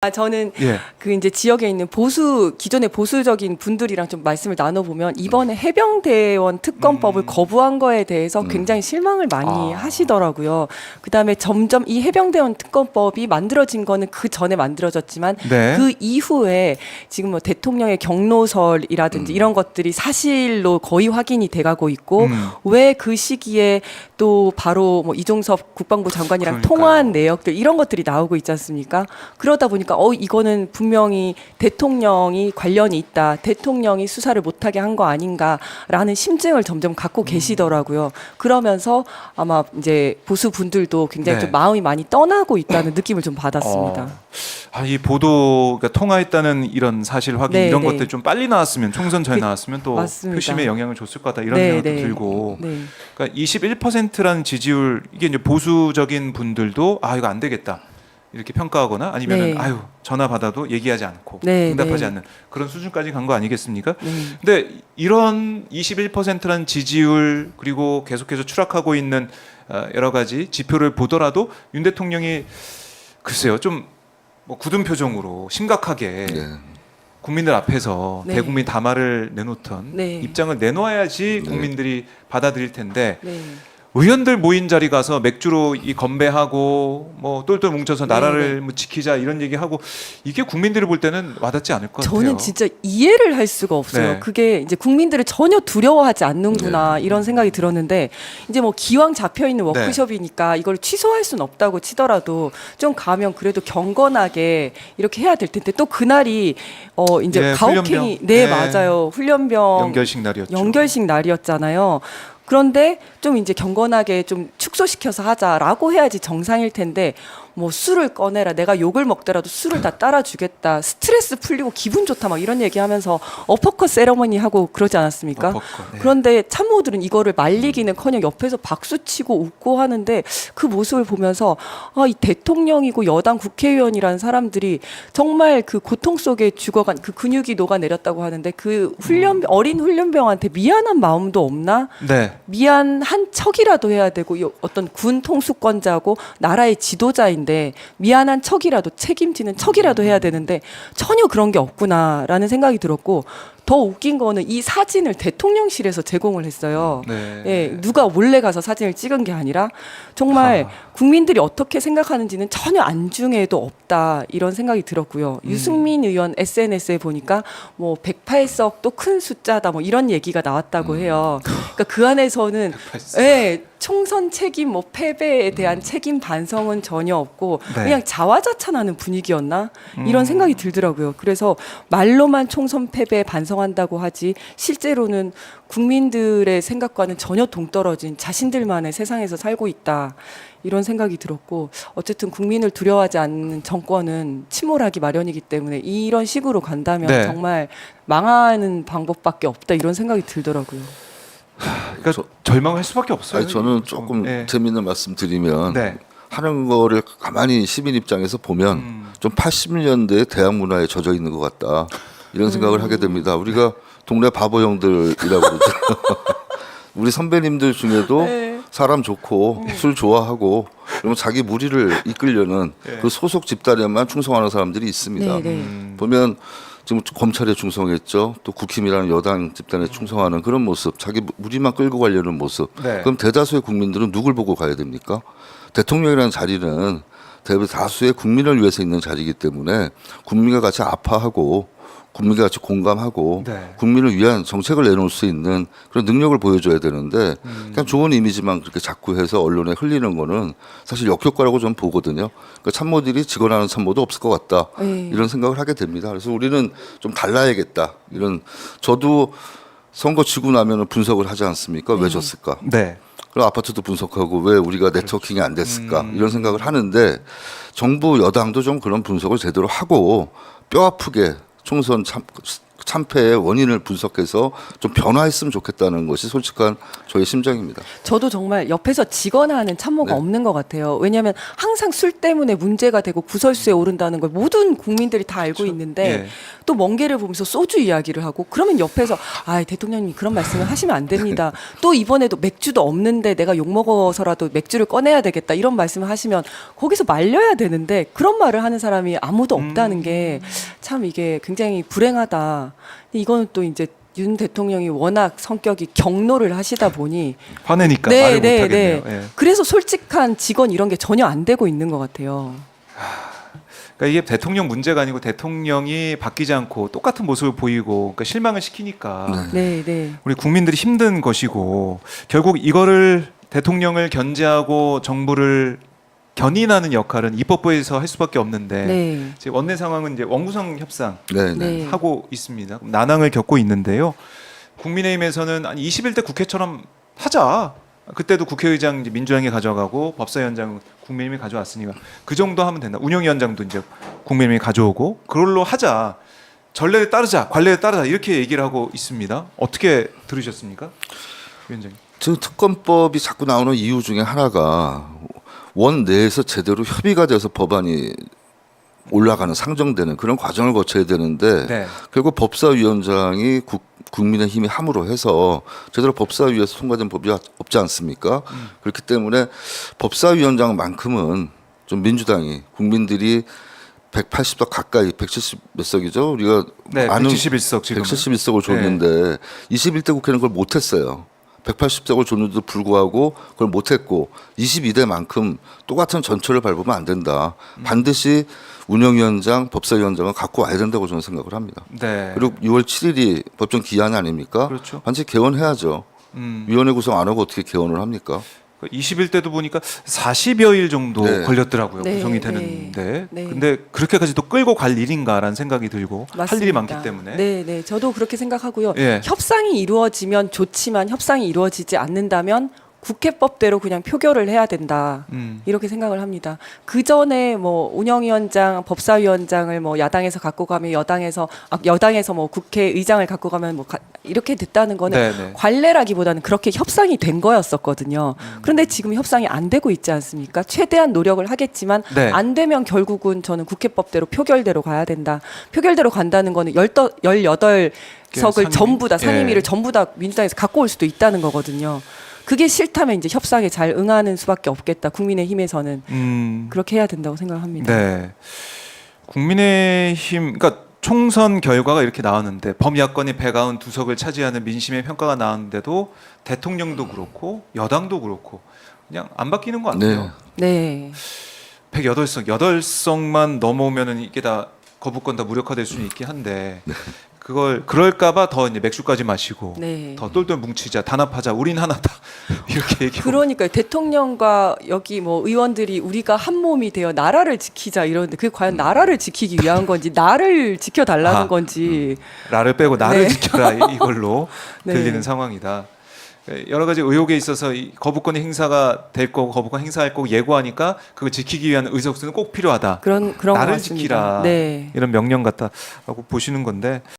저는 예. 그 이제 지역에 있는 기존의 보수적인 분들이랑 좀 말씀을 나눠보면 이번에 해병대원 특검법을 거부한 거에 대해서 굉장히 실망을 많이 하시더라고요. 그다음에 점점 이 해병대원 특검법이 만들어진 거는 그 전에 만들어졌지만 네. 그 이후에 지금 뭐 대통령의 경로설이라든지 이런 것들이 사실로 거의 확인이 돼가고 있고 왜 그 시기에 또 바로 뭐 이종섭 국방부 장관이랑 그러니까요. 통화한 내역들 이런 것들이 나오고 있지 않습니까? 그러다 보니까 이거는 분명히 대통령이 관련이 있다. 대통령이 수사를 못하게 한 거 아닌가라는 심증을 점점 갖고 계시더라고요. 그러면서 아마 이제 보수 분들도 굉장히 네. 좀 마음이 많이 떠나고 있다는 느낌을 좀 받았습니다. 이 보도가 통화했다는 이런 사실 확인 네, 이런 네. 것들 좀 빨리 나왔으면 총선 전에 나왔으면 또 맞습니다. 표심에 영향을 줬을 거다 이런 네, 생각도 네. 들고 네. 그러니까 21%라는 지지율 이게 이제 보수적인 분들도 이거 안 되겠다 이렇게 평가하거나 아니면은 네. 아유 전화 받아도 얘기하지 않고 네, 응답하지 네. 않는 그런 수준까지 간 거 아니겠습니까? 네. 근데 이런 21%라는 지지율 그리고 계속해서 추락하고 있는 여러 가지 지표를 보더라도 윤 대통령이 글쎄요 좀 뭐 굳은 표정으로 심각하게 네. 국민들 앞에서 네. 대국민 담화를 내놓던 네. 입장을 내놓아야지 국민들이 받아들일 텐데 네. 의원들 모인 자리 가서 맥주로 이 건배하고 뭐 똘똘 뭉쳐서 네, 나라를 뭐 지키자 이런 얘기하고 이게 국민들이 볼 때는 와닿지 않을 것 같아요. 저는 진짜 이해를 할 수가 없어요. 네. 그게 이제 국민들을 전혀 두려워하지 않는구나 이런 생각이 들었는데 이제 뭐 기왕 잡혀 있는 워크숍이니까 이걸 취소할 수는 없다고 치더라도 좀 가면 그래도 경건하게 이렇게 해야 될 텐데 또 그날이 이제 예, 가혹행위 훈련병. 네, 네. 맞아요. 훈련병 연결식 날이었죠. 연결식 날이었잖아요. 그런데 좀 이제 경건하게 좀 축소시켜서 하자라고 해야지 정상일 텐데 뭐 술을 꺼내라 내가 욕을 먹더라도 술을 다 따라주겠다 스트레스 풀리고 기분 좋다 막 이런 얘기하면서 어퍼컷 세러머니 하고 그러지 않았습니까? 어퍼컷, 네. 그런데 참모들은 이거를 말리기는커녕 옆에서 박수치고 웃고 하는데 그 모습을 보면서 이 대통령이고 여당 국회의원이라는 사람들이 정말 그 고통 속에 죽어간 그 근육이 녹아내렸다고 하는데 그 어린 훈련병한테 미안한 마음도 없나? 네. 미안한 척이라도 해야 되고 어떤 군 통수권자고 나라의 지도자인데 미안한 척이라도 책임지는 척이라도 해야 되는데 전혀 그런 게 없구나라는 생각이 들었고 더 웃긴 거는 이 사진을 대통령실에서 제공을 했어요. 네. 예, 누가 몰래 가서 사진을 찍은 게 아니라 정말 국민들이 어떻게 생각하는지는 전혀 안중에도 없다 이런 생각이 들었고요. 유승민 의원 SNS에 보니까 뭐 108석도 큰 숫자다 뭐 이런 얘기가 나왔다고 해요. 그러니까 그 안에서는 108석. 예, 총선 책임 뭐 패배에 대한 책임 반성은 전혀 없고 네. 그냥 자화자찬하는 분위기였나 이런 생각이 들더라고요. 그래서 말로만 총선 패배에 반성한다고 하지 실제로는 국민들의 생각과는 전혀 동떨어진 자신들만의 세상에서 살고 있다. 이런 생각이 들었고 어쨌든 국민을 두려워하지 않는 정권은 침몰하기 마련이기 때문에 이런 식으로 간다면 네. 정말 망하는 방법밖에 없다 이런 생각이 들더라고요. 그러니까 절망할 수밖에 없어요. 아니, 저는 조금 네. 재밌는 말씀 드리면 네. 하는 거를 가만히 시민 입장에서 보면 좀 80년대 대학 문화에 젖어 있는 것 같다 이런 생각을 하게 됩니다. 우리가 동네 바보 형들이라고 그러죠. 우리 선배님들 중에도 네. 사람 좋고 술 좋아하고 그러면 자기 무리를 이끌려는 그 소속 집단에만 충성하는 사람들이 있습니다. 네, 네. 보면 지금 검찰에 충성했죠. 또 국힘이라는 여당 집단에 충성하는 그런 모습, 자기 무리만 끌고 가려는 모습. 네. 그럼 대다수의 국민들은 누굴 보고 가야 됩니까? 대통령이라는 자리는 대다수의 국민을 위해서 있는 자리이기 때문에 국민과 같이 아파하고 국민과 같이 공감하고 네. 국민을 위한 정책을 내놓을 수 있는 그런 능력을 보여줘야 되는데 그냥 좋은 이미지만 그렇게 자꾸 해서 언론에 흘리는 거는 사실 역효과라고 저는 보거든요. 그러니까 참모들이 직원하는 참모도 없을 것 같다 이런 생각을 하게 됩니다. 그래서 우리는 좀 달라야겠다 이런 저도 선거 치고 나면 분석을 하지 않습니까? 왜 졌을까? 네. 그럼 아파트도 분석하고 왜 우리가 네트워킹이 안 됐을까 이런 생각을 하는데 정부 여당도 좀 그런 분석을 제대로 하고 뼈 아프게 총선 참패의 원인을 분석해서 좀 변화했으면 좋겠다는 것이 솔직한 저의 심정입니다. 저도 정말 옆에서 지거나 하는 참모가 네. 없는 것 같아요. 왜냐하면 항상 술 때문에 문제가 되고 구설수에 오른다는 걸 모든 국민들이 다 알고 있는데 예. 또 먼 길을 보면서 소주 이야기를 하고 그러면 옆에서 아 대통령님 그런 말씀을 하시면 안 됩니다. 또 이번에도 맥주도 없는데 내가 욕 먹어서라도 맥주를 꺼내야 되겠다 이런 말씀을 하시면 거기서 말려야 되는데 그런 말을 하는 사람이 아무도 없다는 게 참 이게 굉장히 불행하다. 근데 이거는 또 이제 윤 대통령이 워낙 성격이 경로를 하시다 보니 화내니까 말을 못 하겠네요. 예. 그래서 솔직한 직원 이런 게 전혀 안 되고 있는 것 같아요. 그러니까 이게 대통령 문제가 아니고 대통령이 바뀌지 않고 똑같은 모습을 보이고 그러니까 실망을 시키니까 네, 네. 우리 국민들이 힘든 것이고 결국 이거를 대통령을 견제하고 정부를 견인하는 역할은 입법부에서 할 수밖에 없는데 네. 지금 원내 상황은 이제 원구성 협상 네, 네. 네. 하고 있습니다. 난항을 겪고 있는데요. 국민의힘에서는 아니 21대 국회처럼 하자. 그때도 국회의장 이제 민주당이 가져가고 법사위원장 국민의힘이 가져왔으니까 그 정도 하면 된다. 운영위원장도 이제 국민의힘이 가져오고 그걸로 하자. 전례에 따르자, 관례에 따르자 이렇게 얘기를 하고 있습니다. 어떻게 들으셨습니까, 위원장님? 지금 특검법이 자꾸 나오는 이유 중에 하나가 원 내에서 제대로 협의가 돼서 법안이 올라가는 상정되는 그런 과정을 거쳐야 되는데 네. 결국 법사위원장이 국민의힘이 함으로 해서 제대로 법사위에서 통과된 법이 없지 않습니까? 그렇기 때문에 법사위원장만큼은 좀 민주당이 국민들이 180석 가까이 170 몇 석이죠? 우리가 네, 171석 지금. 171석을 줬는데 21대 국회는 그걸 못했어요. 180석을 줬는데도 불구하고 그걸 못했고 22대만큼 똑같은 전철을 밟으면 안 된다. 반드시 운영위원장, 법사위원장은 갖고 와야 된다고 저는 생각을 합니다. 네. 그리고 6월 7일이 법정 기한 아닙니까? 그렇죠. 반드시 개원해야죠. 위원회 구성 안 하고 어떻게 개원을 합니까? 21대도 보니까 40여일 정도 네. 걸렸더라고요. 네, 구성이 네. 되는데. 네. 근데 그렇게까지 또 끌고 갈 일인가라는 생각이 들고 할 일이 맞습니다. 많기 때문에. 네, 네. 저도 그렇게 생각하고요. 예. 협상이 이루어지면 좋지만 협상이 이루어지지 않는다면 국회법대로 그냥 표결을 해야 된다. 이렇게 생각을 합니다. 그 전에 뭐 운영위원장, 법사위원장을 뭐 야당에서 갖고 가면 여당에서 뭐 국회의장을 갖고 가면 뭐 이렇게 됐다는 거는 네네. 관례라기보다는 그렇게 협상이 된 거였었거든요. 그런데 지금 협상이 안 되고 있지 않습니까? 최대한 노력을 하겠지만 네. 안 되면 결국은 저는 국회법대로 표결대로 가야 된다. 표결대로 간다는 거는 18석을 상임위? 전부 다 상임위를 예. 전부 다 민주당에서 갖고 올 수도 있다는 거거든요. 그게 싫다면 이제 협상에 잘 응하는 수밖에 없겠다. 국민의힘에서는 그렇게 해야 된다고 생각합니다. 네. 국민의힘, 그러니까 총선 결과가 이렇게 나왔는데 범야권이 192석을 차지하는 민심의 평가가 나왔는데도 대통령도 그렇고 여당도 그렇고 그냥 안 바뀌는 것 같아요. 네. 네. 108석, 8석만 넘어오면은 이게 다 거부권 다 무력화될 수는 있긴 한데 그걸 그럴까봐 더 이제 맥주까지 마시고 네. 더 똘똘 뭉치자, 단합하자, 우린 하나다 이렇게 얘기하고. 그러니까 대통령과 여기 뭐 의원들이 우리가 한 몸이 되어 나라를 지키자 이러는데 그게 과연 나라를 지키기 위한 건지 나를 지켜달라는 아, 건지 나를 빼고 나를 네. 지켜라 이걸로 네. 들리는 상황이다. 여러 가지 의혹에 있어서 이 거부권의 행사가 될 거고 거부권 행사할 거고 예고하니까 그걸 지키기 위한 의석수는 꼭 필요하다. 그런 것 나를 같습니다. 지키라 네. 이런 명령 같다라고 보시는 건데